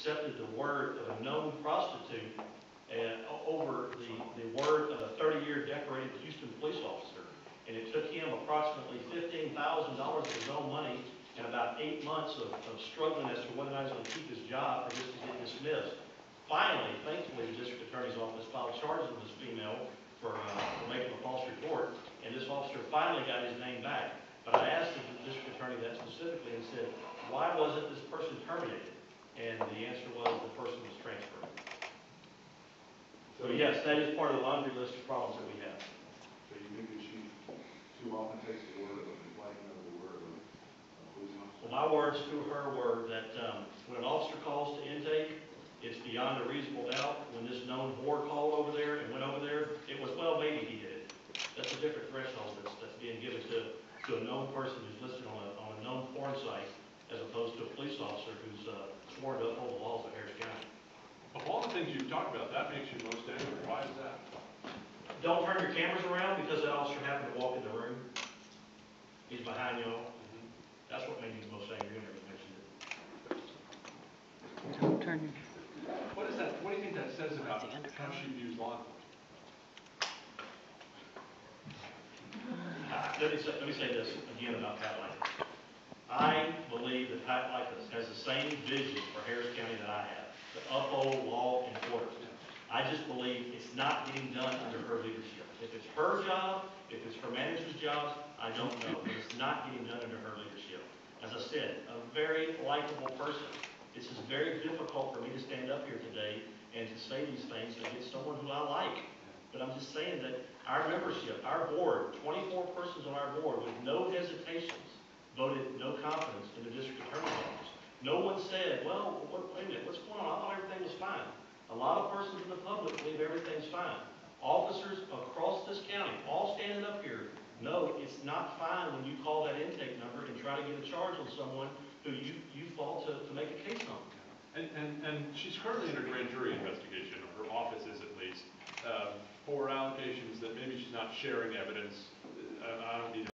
accepted the word of a known prostitute over the word of a 30-year decorated Houston police officer. And it took him approximately $15,000 of his own money and about 8 months of struggling as to whether or not he's going to keep his job for this to get dismissed. Finally, thankfully, the district attorney's office filed charges of this female for making a false report, and this officer finally got his name back. But I asked the district attorney that specifically and said, why wasn't this person terminated? And the answer was the person was transferred. So yes, that is part of the laundry list of problems that we have. So you think that she too often takes the word of a complaint over the word of a police officer? Well, my words to her were that when an officer calls to intake, it's beyond a reasonable doubt. When this known whore called over there and went over there, it was, well, maybe he did it. That's a different threshold that's being given to a known person who's listed on a known porn site, as opposed to a police officer who's sworn to uphold the laws of Harris County. Of all the things you've talked about, that makes you most angry. Why is that? Don't turn your cameras around because that officer happened to walk in the room. He's behind y'all. That's what made me the most angry whenever you mentioned it. Don't turn your... What is that? What do you think that says about how she views law enforcement? Let me say this again about Pat Lykos. I believe that Pat Lykos has the same vision for Harris County that I have, to uphold law and order. I just believe it's not getting done under her leadership. If it's her job, if it's her manager's job, I don't know, but it's not getting done under her leadership. As I said, a very likable person. This is very difficult for me to stand up here today and to say these things against someone who I like. But I'm just saying that our membership, our board, 24 persons on our board with no hesitations voted no confidence in the district attorney's office. No one said, well, wait a minute, what's going on? I thought everything was fine. A lot of persons in the public believe everything's fine. Officers across this county, all standing up here, know it's not fine when you call that intake number and try to get a charge on someone who you fought to make a case on. And she's currently under grand jury investigation, or her office is at least, for allegations that maybe she's not sharing evidence. I don't need to